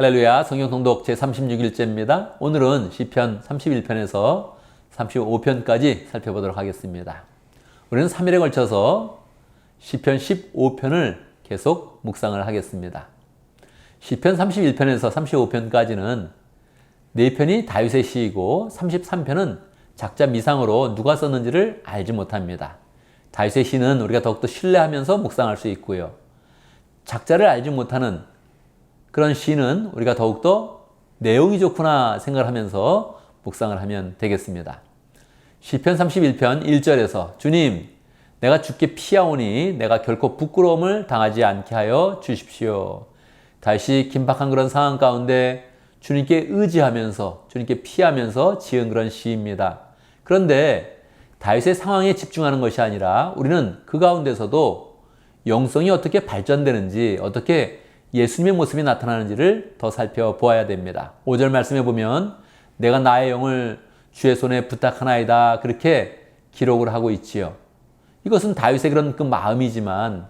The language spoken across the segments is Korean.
할렐루야, 성경 통독 제36일째입니다. 오늘은 시편 31편에서 35편까지 살펴보도록 하겠습니다. 우리는 3일에 걸쳐서 시편 15편을 계속 묵상을 하겠습니다. 시편 31편에서 35편까지는 4편이 다윗의 시이고 33편은 작자 미상으로 누가 썼는지를 알지 못합니다. 다윗의 시는 우리가 더욱더 신뢰하면서 묵상할 수 있고요. 작자를 알지 못하는 그런 시는 우리가 더욱더 내용이 좋구나 생각을 하면서 묵상을 하면 되겠습니다. 시편 31편 1절에서 주님, 내가 주께 피하오니 내가 결코 부끄러움을 당하지 않게 하여 주십시오. 다시 긴박한 그런 상황 가운데 주님께 의지하면서 주님께 피하면서 지은 그런 시입니다. 그런데 다윗의 상황에 집중하는 것이 아니라 우리는 그 가운데서도 영성이 어떻게 발전되는지, 어떻게 예수님의 모습이 나타나는지를 더 살펴보아야 됩니다. 5절 말씀에 보면 내가 나의 영을 주의 손에 부탁하나이다, 그렇게 기록을 하고 있지요. 이것은 다윗의 그런 그 마음이지만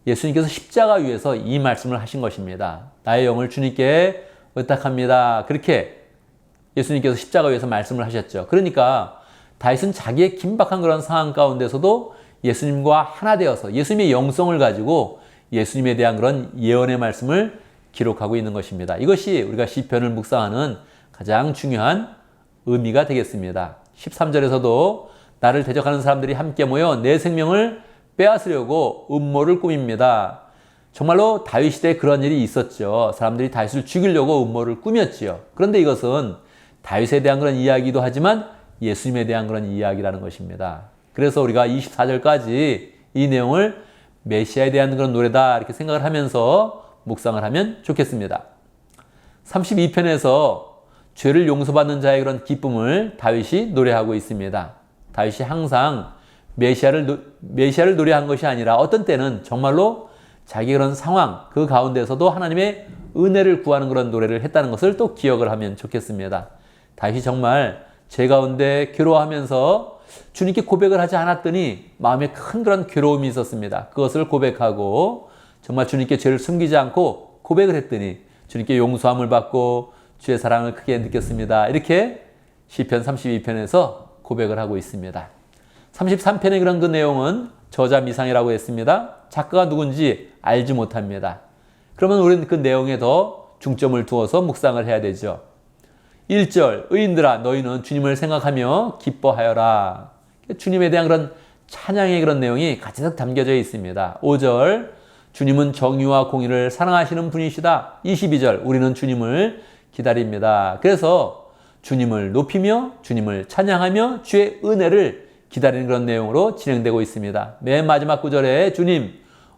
예수님께서 십자가 위에서 이 말씀을 하신 것입니다. 나의 영을 주님께 의탁합니다, 그렇게 예수님께서 십자가 위에서 말씀을 하셨죠. 그러니까 다윗은 자기의 긴박한 그런 상황 가운데서도 예수님과 하나 되어서 예수님의 영성을 가지고 예수님에 대한 그런 예언의 말씀을 기록하고 있는 것입니다. 이것이 우리가 시편을 묵상하는 가장 중요한 의미가 되겠습니다. 13절에서도 나를 대적하는 사람들이 함께 모여 내 생명을 빼앗으려고 음모를 꾸밉니다. 정말로 다윗 시대에 그런 일이 있었죠. 사람들이 다윗을 죽이려고 음모를 꾸몄지요. 그런데 이것은 다윗에 대한 그런 이야기도 하지만 예수님에 대한 그런 이야기라는 것입니다. 그래서 우리가 24절까지 이 내용을 메시아에 대한 그런 노래다 이렇게 생각을 하면서 묵상을 하면 좋겠습니다. 32편에서 죄를 용서받는 자의 그런 기쁨을 다윗이 노래하고 있습니다. 다윗이 항상 메시아를 노래한 것이 아니라 어떤 때는 정말로 자기 그런 상황 그 가운데서도 하나님의 은혜를 구하는 그런 노래를 했다는 것을 또 기억을 하면 좋겠습니다. 다윗이 정말 죄 가운데 괴로워하면서 주님께 고백을 하지 않았더니 마음에 큰 그런 괴로움이 있었습니다. 그것을 고백하고 정말 주님께 죄를 숨기지 않고 고백을 했더니 주님께 용서함을 받고 주의 사랑을 크게 느꼈습니다. 이렇게 시편 32편에서 고백을 하고 있습니다. 33편의 그런 그 내용은 저자 미상이라고 했습니다. 작가가 누군지 알지 못합니다. 그러면 우리는 그 내용에 더 중점을 두어서 묵상을 해야 되죠. 1절, 의인들아 너희는 주님을 생각하며 기뻐하여라. 주님에 대한 그런 찬양의 그런 내용이 가득 담겨져 있습니다. 5절, 주님은 정의와 공의를 사랑하시는 분이시다. 22절, 우리는 주님을 기다립니다. 그래서 주님을 높이며 주님을 찬양하며 주의 은혜를 기다리는 그런 내용으로 진행되고 있습니다. 맨 마지막 구절에 주님,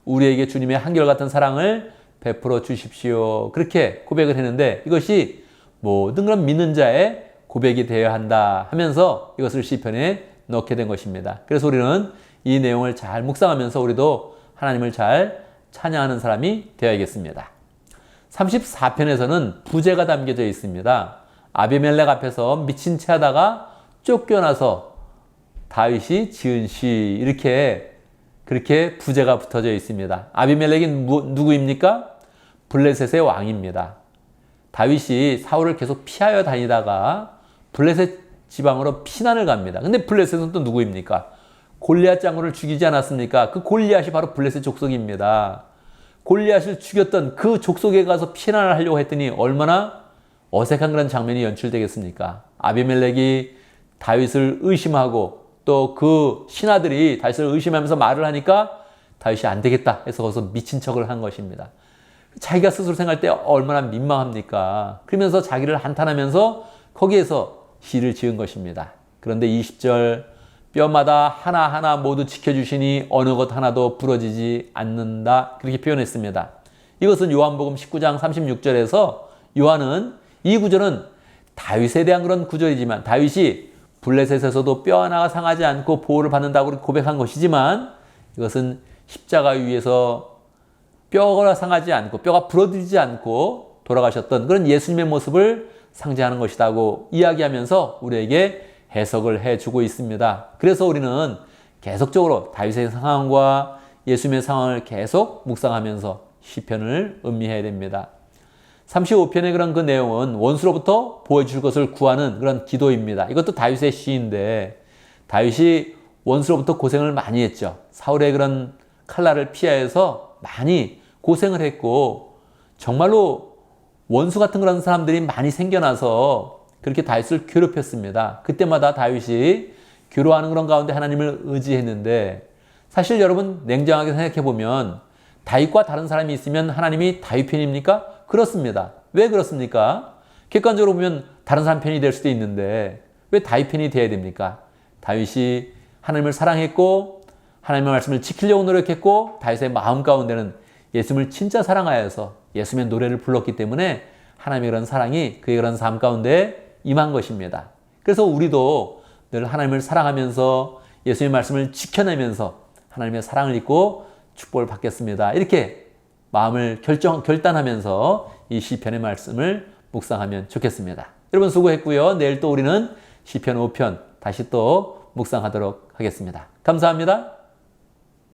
우리에게 주님의 한결같은 사랑을 베풀어 주십시오, 그렇게 고백을 했는데 이것이 모든 그런 믿는 자의 고백이 되어야 한다 하면서 이것을 시편에 넣게 된 것입니다. 그래서 우리는 이 내용을 잘 묵상하면서 우리도 하나님을 잘 찬양하는 사람이 되어야겠습니다. 34편에서는 부제가 담겨져 있습니다. 아비멜렉 앞에서 미친 채 하다가 쫓겨나서 다윗이 지은 시, 이렇게 그렇게 부제가 붙어져 있습니다. 아비멜렉이 누구입니까? 블레셋의 왕입니다. 다윗이 사울을 계속 피하여 다니다가 블레셋 지방으로 피난을 갑니다. 근데 블레셋은 또 누구입니까? 골리앗 장군을 죽이지 않았습니까? 그 골리앗이 바로 블레셋 족속입니다. 골리앗을 죽였던 그 족속에 가서 피난을 하려고 했더니 얼마나 어색한 그런 장면이 연출되겠습니까? 아비멜렉이 다윗을 의심하고 또 그 신하들이 다윗을 의심하면서 말을 하니까 다윗이 안 되겠다 해서 거기서 미친 척을 한 것입니다. 자기가 스스로 생각할 때 얼마나 민망합니까? 그러면서 자기를 한탄하면서 거기에서 시를 지은 것입니다. 그런데 20절, 뼈마다 하나하나 모두 지켜주시니 어느 것 하나도 부러지지 않는다, 그렇게 표현했습니다. 이것은 요한복음 19장 36절에서 요한은 이 구절은 다윗에 대한 그런 구절이지만 다윗이 블레셋에서도 뼈 하나가 상하지 않고 보호를 받는다고 고백한 것이지만 이것은 십자가 위에서 뼈가 상하지 않고 뼈가 부러지지 않고 돌아가셨던 그런 예수님의 모습을 상징하는 것이라고 이야기하면서 우리에게 해석을 해주고 있습니다. 그래서 우리는 계속적으로 다윗의 상황과 예수님의 상황을 계속 묵상하면서 시편을 음미해야 됩니다. 35편의 그런 그 내용은 원수로부터 보호해줄 것을 구하는 그런 기도입니다. 이것도 다윗의 시인데 다윗이 원수로부터 고생을 많이 했죠. 사울의 그런 칼날을 피하여서 많이 고생을 했고 정말로 원수 같은 그런 사람들이 많이 생겨나서 그렇게 다윗을 괴롭혔습니다. 그때마다 다윗이 괴로워하는 그런 가운데 하나님을 의지했는데 사실 여러분 냉정하게 생각해 보면 다윗과 다른 사람이 있으면 하나님이 다윗 편입니까? 그렇습니다. 왜 그렇습니까? 객관적으로 보면 다른 사람 편이 될 수도 있는데 왜 다윗 편이 돼야 됩니까? 다윗이 하나님을 사랑했고 하나님의 말씀을 지키려고 노력했고 다윗의 마음 가운데는 예수님을 진짜 사랑하여서 예수님의 노래를 불렀기 때문에 하나님의 그런 사랑이 그의 그런 삶 가운데 임한 것입니다. 그래서 우리도 늘 하나님을 사랑하면서 예수님의 말씀을 지켜내면서 하나님의 사랑을 입고 축복을 받겠습니다. 이렇게 마음을 결단하면서 이 시편의 말씀을 묵상하면 좋겠습니다. 여러분 수고했고요. 내일 또 우리는 시편 5편 다시 또 묵상하도록 하겠습니다. 감사합니다.